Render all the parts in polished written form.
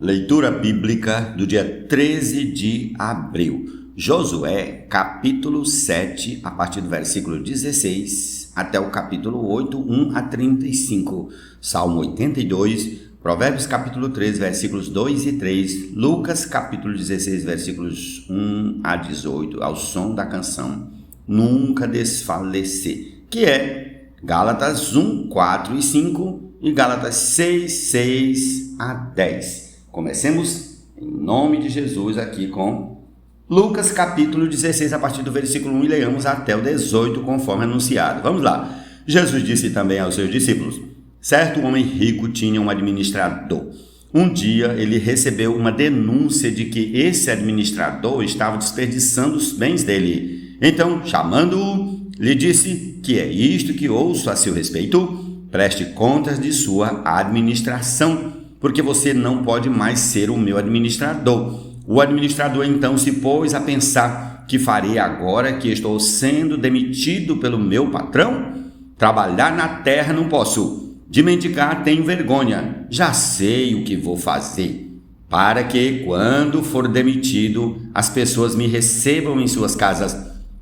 Leitura bíblica do dia 13 de abril. Josué, capítulo 7, a partir do versículo 16 até o capítulo 8, 1 a 35. Salmo 82, Provérbios capítulo 13, versículos 2 e 3. Lucas capítulo 16, versículos 1 a 18, ao som da canção Nunca Desfalecer, que é Gálatas 1, 4 e 5 e Gálatas 6, 6 a 10. Comecemos em nome de Jesus aqui com Lucas capítulo 16, a partir do versículo 1 e leamos até o 18, conforme anunciado. Vamos lá. Jesus disse também aos seus discípulos: certo homem rico tinha um administrador. Um dia ele recebeu uma denúncia de que esse administrador estava desperdiçando os bens dele. Então, chamando-o, lhe disse: que é isto que ouço a seu respeito? Preste contas de sua administração, porque você não pode mais ser o meu administrador. O administrador então se pôs a pensar: que farei agora que estou sendo demitido pelo meu patrão? Trabalhar na terra não posso, de mendigar tenho vergonha. Já sei o que vou fazer, para que, quando for demitido, as pessoas me recebam em suas casas.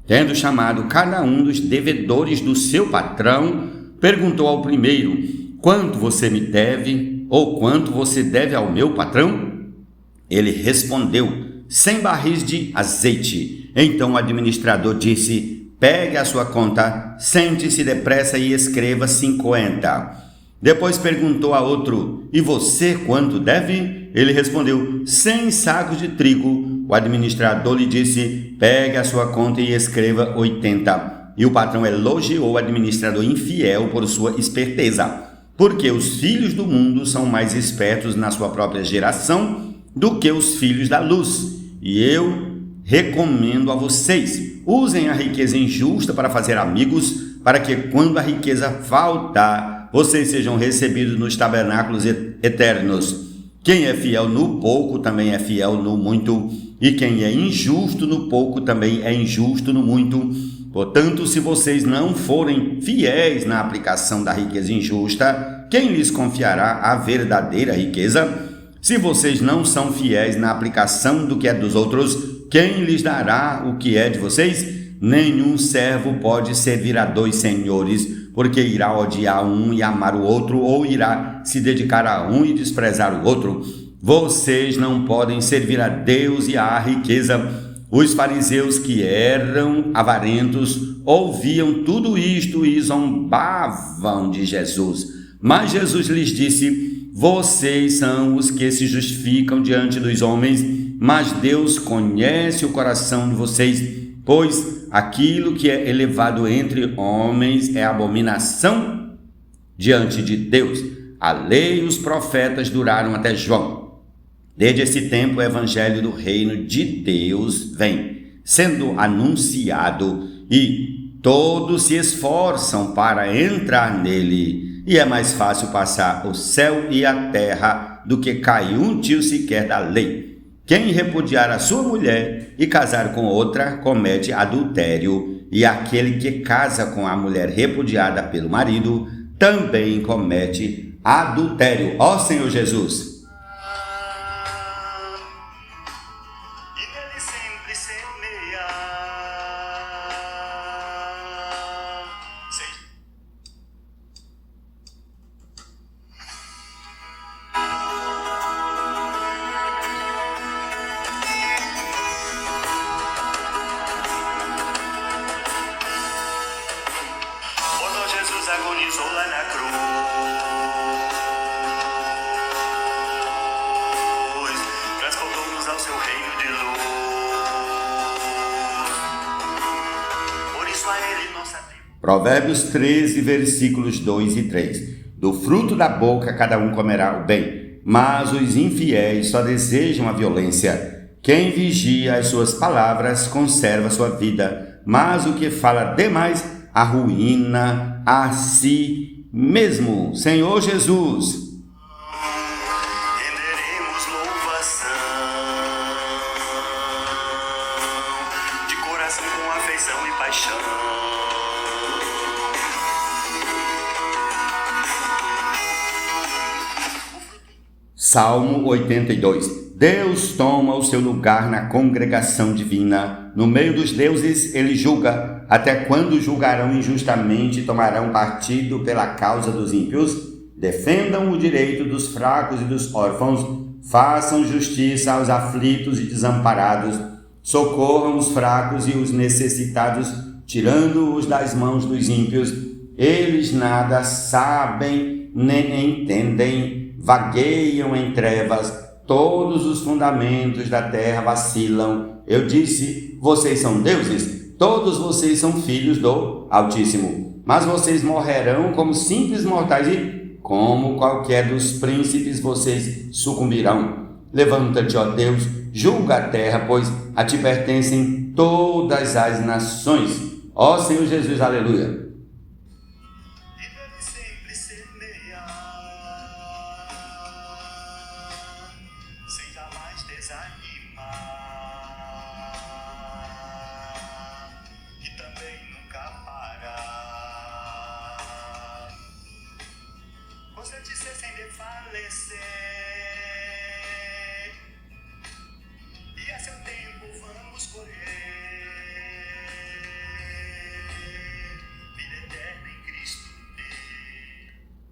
Tendo chamado cada um dos devedores do seu patrão, perguntou ao primeiro: quanto você me deve? Ou quanto você deve ao meu patrão? Ele respondeu: 100 barris de azeite. Então o administrador disse: pegue a sua conta, sente-se depressa e escreva 50. Depois perguntou a outro: e você quanto deve? Ele respondeu: 100 sacos de trigo. O administrador lhe disse: pegue a sua conta e escreva 80. E o patrão elogiou o administrador infiel por sua esperteza, porque os filhos do mundo são mais espertos na sua própria geração do que os filhos da luz. E eu recomendo a vocês: usem a riqueza injusta para fazer amigos, para que quando a riqueza faltar, vocês sejam recebidos nos tabernáculos eternos. Quem é fiel no pouco também é fiel no muito, e quem é injusto no pouco também é injusto no muito. Portanto, se vocês não forem fiéis na aplicação da riqueza injusta, quem lhes confiará a verdadeira riqueza? Se vocês não são fiéis na aplicação do que é dos outros, quem lhes dará o que é de vocês? Nenhum servo pode servir a dois senhores, porque irá odiar um e amar o outro, ou irá se dedicar a um e desprezar o outro. Vocês não podem servir a Deus e à riqueza. Os fariseus, que eram avarentos, ouviam tudo isto e zombavam de Jesus. Mas Jesus lhes disse: vocês são os que se justificam diante dos homens, mas Deus conhece o coração de vocês, pois aquilo que é elevado entre homens é abominação diante de Deus. A lei e os profetas duraram até João. Desde esse tempo o evangelho do reino de Deus vem sendo anunciado e todos se esforçam para entrar nele. E é mais fácil passar o céu e a terra do que cair um tio sequer da lei. Quem repudiar a sua mulher e casar com outra comete adultério, e aquele que casa com a mulher repudiada pelo marido também comete adultério. Ó Senhor Jesus! Agonizou lá na cruz, transportou-nos ao seu reino de luz. Por isso a ele nossa tribo. Provérbios 13, versículos 2 e 3. Do fruto da boca cada um comerá o bem, mas os infiéis só desejam a violência. Quem vigia as suas palavras conserva sua vida, mas o que fala demais arruína a si mesmo. Senhor Jesus. Renderemos louvação de coração com afeição e paixão. Salmo 82. Deus toma o seu lugar na congregação divina. No meio dos deuses ele julga. Até quando julgarão injustamente e tomarão partido pela causa dos ímpios? Defendam o direito dos fracos e dos órfãos. Façam justiça aos aflitos e desamparados. Socorram os fracos e os necessitados, tirando-os das mãos dos ímpios. Eles nada sabem nem entendem, vagueiam em trevas, todos os fundamentos da terra vacilam. Eu disse, vocês são deuses, todos vocês são filhos do Altíssimo, mas vocês morrerão como simples mortais e, como qualquer dos príncipes, vocês sucumbirão. Levanta-te, ó Deus, julga a terra, pois a ti pertencem todas as nações. Ó Senhor Jesus, aleluia. E também nunca parar. Constante-se sem desfalecer. E a seu tempo vamos correr. Vida eterna em Cristo.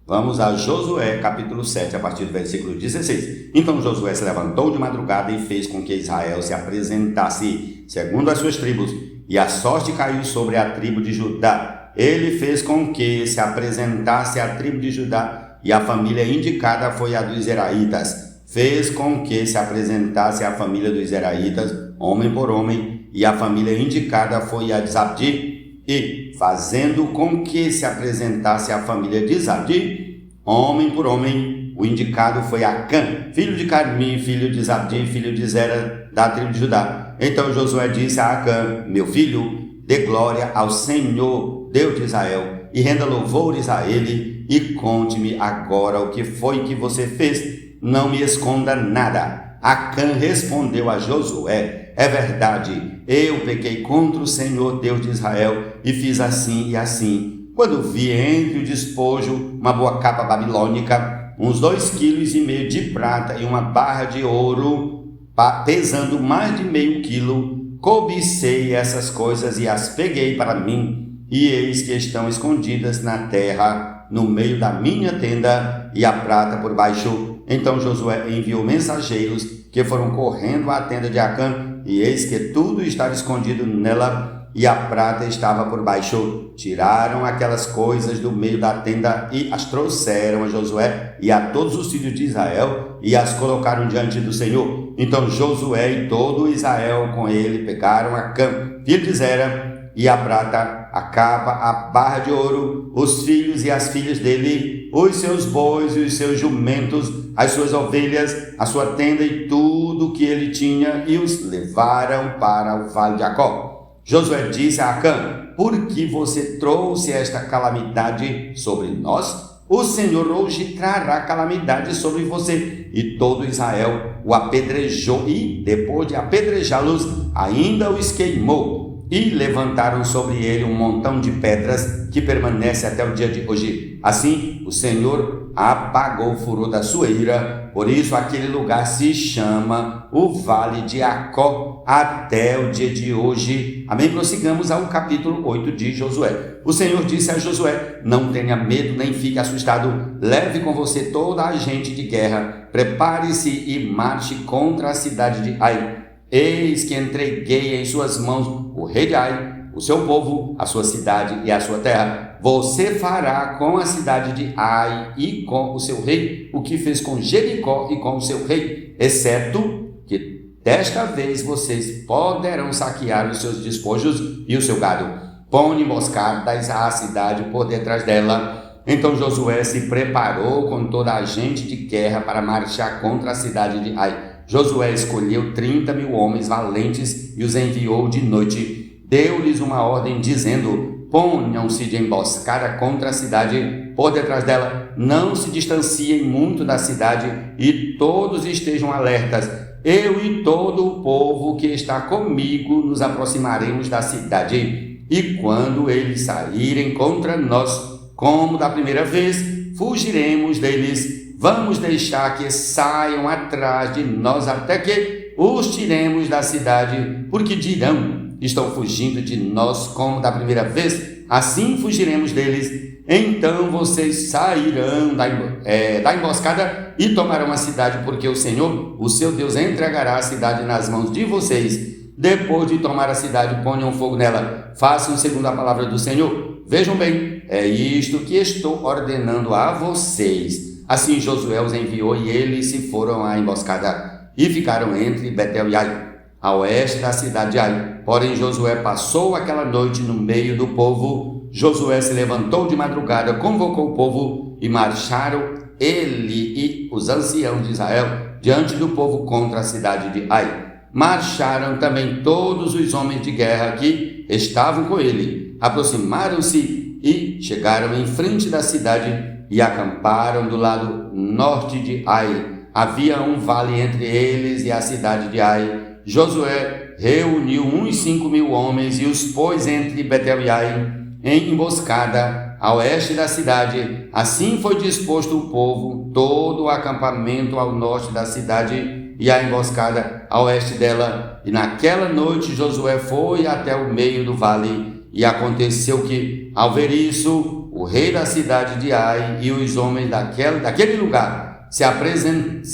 Vamos a Josué, capítulo 7, a partir do versículo 16. Então Josué se levantou de madrugada e fez com que Israel se apresentasse segundo as suas tribos, e a sorte caiu sobre a tribo de Judá. Ele fez com que se apresentasse a tribo de Judá, e a família indicada foi a dos Zeraitas. Fez com que se apresentasse a família dos Zeraitas, homem por homem, e a família indicada foi a de Zabdi. E, fazendo com que se apresentasse a família de Zabdi, homem por homem, o indicado foi Acã, filho de Carmi, filho de Zabdi, filho de Zera, da tribo de Judá. Então Josué disse a Acã, meu filho, dê glória ao Senhor, Deus de Israel, e renda louvores a ele, e conte-me agora o que foi que você fez, não me esconda nada. Acã respondeu a Josué, é verdade, eu pequei contra o Senhor Deus de Israel e fiz assim e assim. Quando vi entre o despojo uma boa capa babilônica, uns 2,5 kg de prata e uma barra de ouro, pesando mais de meio quilo, cobicei essas coisas e as peguei para mim, e eis que estão escondidas na terra, no meio da minha tenda, e a prata por baixo. Então Josué enviou mensageiros que foram correndo à tenda de Acã, e eis que tudo estava escondido nela, e a prata estava por baixo. Tiraram aquelas coisas do meio da tenda e as trouxeram a Josué e a todos os filhos de Israel, e as colocaram diante do Senhor. Então Josué e todo Israel com ele pegaram Acã, filho de Zera, e a prata, a capa, a barra de ouro, os filhos e as filhas dele, os seus bois e os seus jumentos, as suas ovelhas, a sua tenda e tudo o que ele tinha, e os levaram para o vale de Jacó. Josué disse a Acã, por que você trouxe esta calamidade sobre nós? O Senhor hoje trará calamidade sobre você. E todo Israel o apedrejou, e depois de apedrejá-los, ainda os queimou. E levantaram sobre ele um montão de pedras que permanece até o dia de hoje. Assim, o Senhor apagou o furor da sua ira. Por isso, aquele lugar se chama o Vale de Jacó até o dia de hoje. Amém? Prossigamos ao capítulo 8 de Josué. O Senhor disse a Josué, não tenha medo nem fique assustado. Leve com você toda a gente de guerra. Prepare-se e marche contra a cidade de Ai. Eis que entreguei em suas mãos o rei de Ai, o seu povo, a sua cidade e a sua terra. Você fará com a cidade de Ai e com o seu rei o que fez com Jericó e com o seu rei, exceto que desta vez vocês poderão saquear os seus despojos e o seu gado. Põe moscardas à cidade por detrás dela. Então Josué se preparou com toda a gente de guerra para marchar contra a cidade de Ai. Josué escolheu 30.000 homens valentes e os enviou de noite. Deu-lhes uma ordem dizendo, ponham-se de emboscada contra a cidade por detrás dela. Não se distanciem muito da cidade e todos estejam alertas. Eu e todo o povo que está comigo nos aproximaremos da cidade. E quando eles saírem contra nós, como da primeira vez, fugiremos deles. vamos deixar que saiam atrás de nós até que os tiremos da cidade, porque dirão, estão fugindo de nós como da primeira vez, assim fugiremos deles. Então vocês sairão da emboscada e tomarão a cidade, porque o Senhor, o seu Deus, entregará a cidade nas mãos de vocês. Depois de tomar a cidade, ponham fogo nela, façam segundo a palavra do Senhor. Vejam bem, é isto que estou ordenando a vocês. Assim Josué os enviou e eles se foram à emboscada e ficaram entre Betel e Ai, a oeste da cidade de Ai. Porém Josué passou aquela noite no meio do povo. Josué se levantou de madrugada, convocou o povo e marcharam ele e os anciãos de Israel diante do povo contra a cidade de Ai. Marcharam também todos os homens de guerra que estavam com ele. Aproximaram-se e chegaram em frente da cidade e acamparam do lado norte de Ai. Havia um vale entre eles e a cidade de Ai. Josué reuniu uns 5.000 homens e os pôs entre Betel e Ai em emboscada a oeste da cidade. Assim foi disposto o povo, todo o acampamento ao norte da cidade e a emboscada a oeste dela. E naquela noite Josué foi até o meio do vale. E aconteceu que, ao ver isso, o rei da cidade de Ai e os homens daquele lugar se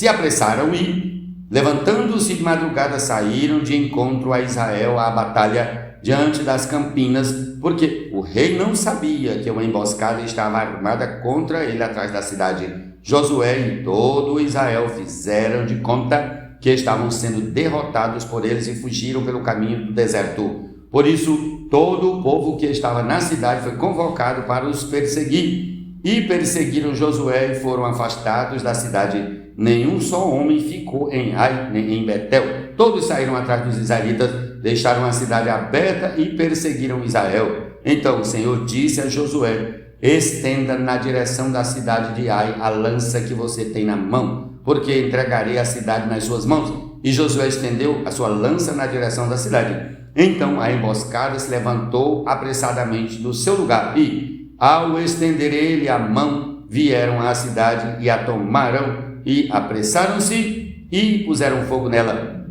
apressaram e, levantando-se de madrugada, saíram de encontro a Israel à batalha diante das campinas, porque o rei não sabia que uma emboscada estava armada contra ele atrás da cidade. Josué e todo Israel fizeram de conta que estavam sendo derrotados por eles e fugiram pelo caminho do deserto. Por isso, todo o povo que estava na cidade foi convocado para os perseguir. E perseguiram Josué e foram afastados da cidade. Nenhum só homem ficou em Ai nem em Betel. Todos saíram atrás dos israelitas, deixaram a cidade aberta e perseguiram Israel. Então o Senhor disse a Josué: estenda na direção da cidade de Ai a lança que você tem na mão, porque entregarei a cidade nas suas mãos. E Josué estendeu a sua lança na direção da cidade. Então a emboscada se levantou apressadamente do seu lugar e, ao estender ele a mão, vieram à cidade e a tomaram e apressaram-se e puseram fogo nela.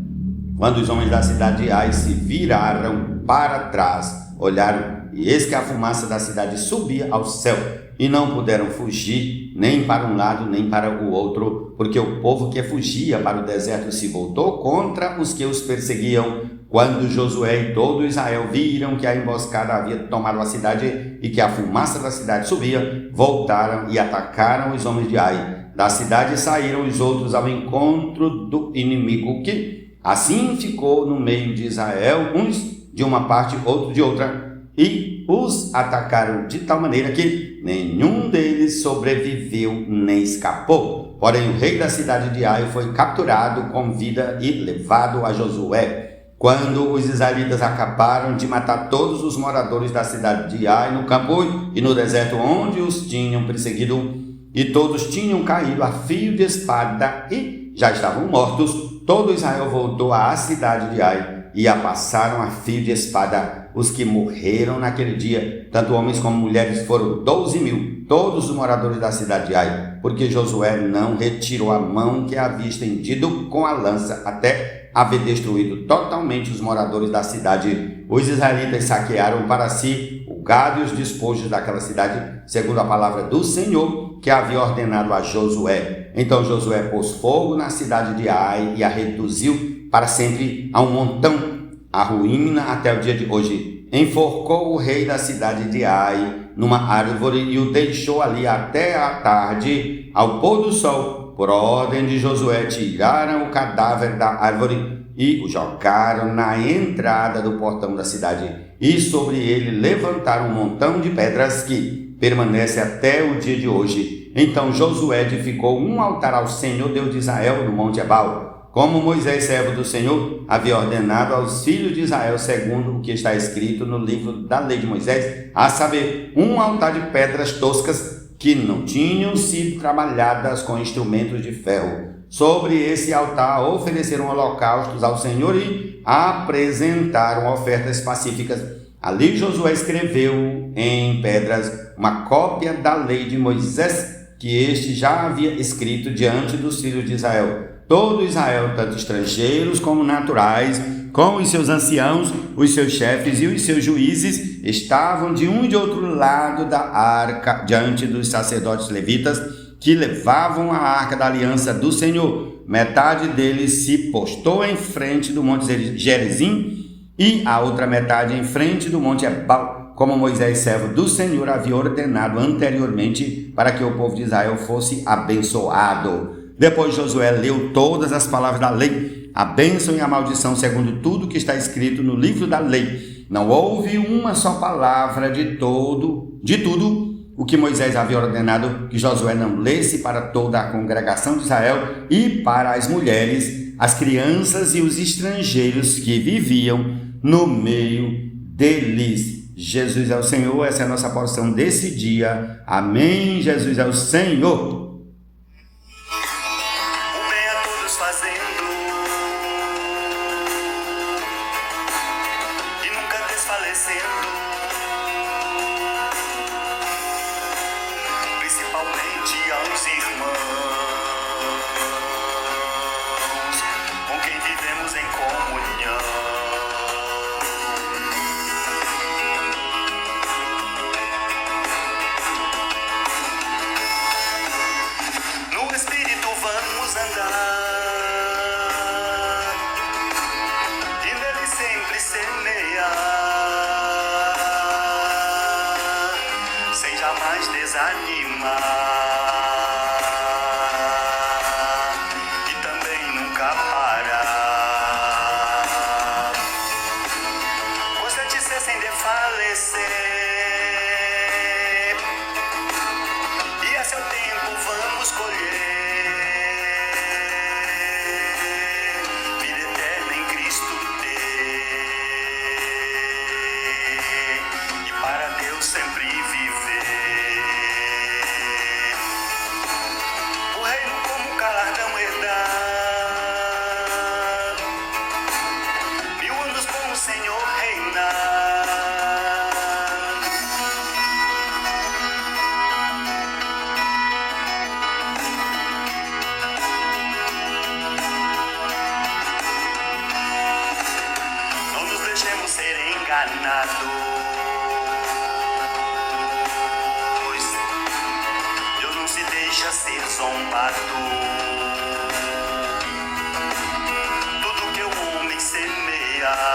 Quando os homens da cidade de Ai se viraram para trás, olharam, e eis que a fumaça da cidade subia ao céu, e não puderam fugir nem para um lado nem para o outro, porque o povo que fugia para o deserto se voltou contra os que os perseguiam. Quando Josué e todo Israel viram que a emboscada havia tomado a cidade e que a fumaça da cidade subia, voltaram e atacaram os homens de Ai. Da cidade saíram os outros ao encontro do inimigo, que assim ficou no meio de Israel, uns de uma parte, outros de outra, e os atacaram de tal maneira que nenhum deles sobreviveu nem escapou. Porém o rei da cidade de Ai foi capturado com vida e levado a Josué. Quando os israelitas acabaram de matar todos os moradores da cidade de Ai no campo e no deserto onde os tinham perseguido, e todos tinham caído a fio de espada e já estavam mortos, todo Israel voltou à cidade de Ai e a passaram a fio de espada. Os que morreram naquele dia, tanto homens como mulheres, foram 12.000, todos os moradores da cidade de Ai, porque Josué não retirou a mão que havia estendido com a lança até haver destruído totalmente os moradores da cidade. Os israelitas saquearam para si o gado e os despojos daquela cidade, segundo a palavra do Senhor, que havia ordenado a Josué. Então Josué pôs fogo na cidade de Ai e a reduziu para sempre a um montão, a ruína até o dia de hoje. Enforcou o rei da cidade de Ai numa árvore e o deixou ali até a tarde, ao pôr do sol. Por ordem de Josué, tiraram o cadáver da árvore e o jogaram na entrada do portão da cidade. E sobre ele levantaram um montão de pedras que permanece até o dia de hoje. Então Josué edificou um altar ao Senhor Deus de Israel no Monte Ebal, como Moisés, servo do Senhor, havia ordenado aos filhos de Israel, segundo o que está escrito no livro da lei de Moisés, a saber, um altar de pedras toscas que não tinham sido trabalhadas com instrumentos de ferro. Sobre esse altar ofereceram holocaustos ao Senhor e apresentaram ofertas pacíficas. Ali Josué escreveu em pedras uma cópia da lei de Moisés, que este já havia escrito diante dos filhos de Israel. Todo Israel, tanto estrangeiros como naturais, com os seus anciãos, os seus chefes e os seus juízes, estavam de um e de outro lado da arca, diante dos sacerdotes levitas, que levavam a arca da aliança do Senhor. Metade deles se postou em frente do monte Gerizim e a outra metade em frente do monte Ebal, como Moisés, servo do Senhor, havia ordenado anteriormente para que o povo de Israel fosse abençoado. Depois Josué leu todas as palavras da lei, a bênção e a maldição, segundo tudo que está escrito no livro da lei. Não houve uma só palavra de tudo o que Moisés havia ordenado que Josué não lesse para toda a congregação de Israel e para as mulheres, as crianças e os estrangeiros que viviam no meio deles. Jesus é o Senhor, essa é a nossa porção desse dia. Amém. Jesus é o Senhor. Fazendo e nunca desfalecendo, principalmente aos irmãos com quem vivemos em comunhão. No Espírito vamos andar, sem jamais desanimar e também nunca parar, constante-se sem desfalecer, e a seu tempo vamos colher vida eterna em Cristo ter, e para Deus sempre viver. O reino como galardão herdar, 1000 anos com o Senhor reinar. Não nos deixemos ser enganados. Deus não se deixa ser zombado. Tudo que o homem semear,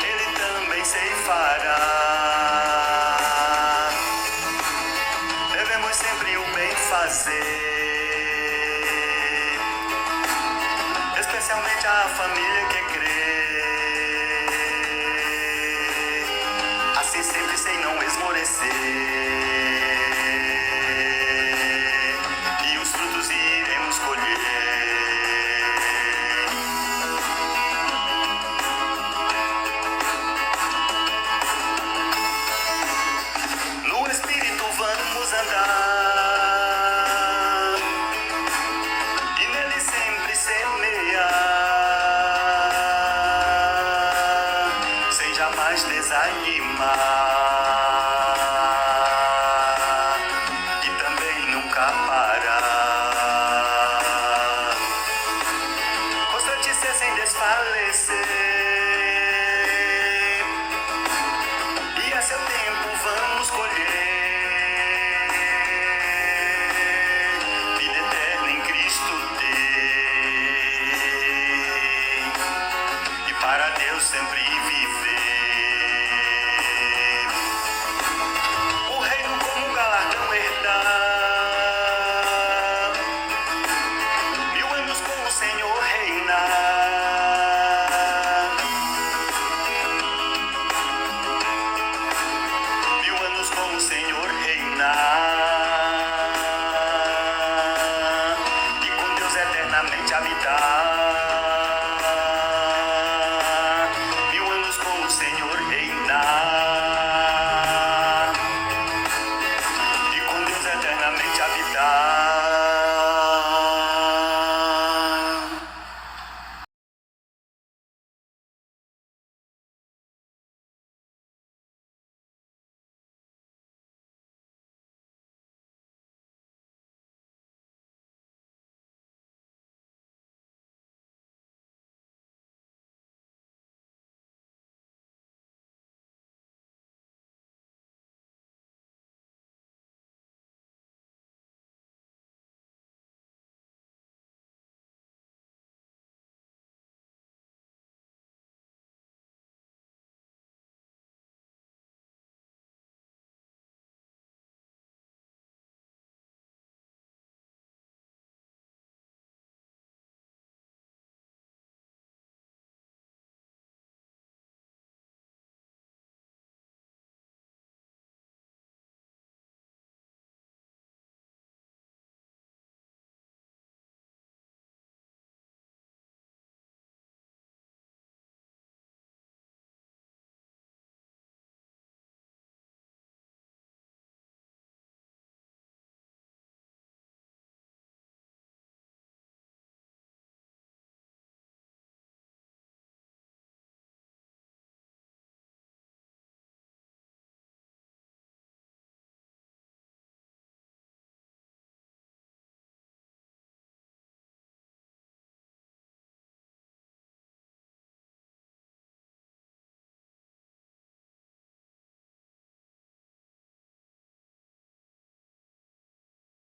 ele também ceifará. Devemos sempre o bem fazer, especialmente a família que crê, assim sempre sem não esmorecer, e os frutos iremos colher. No Espírito vamos andar e nele sempre semear, sem jamais desanimar e também nunca parar, constante-se sem desfalecer, e a seu tempo vamos colher vida eterna em Cristo ter, e para Deus sempre viver.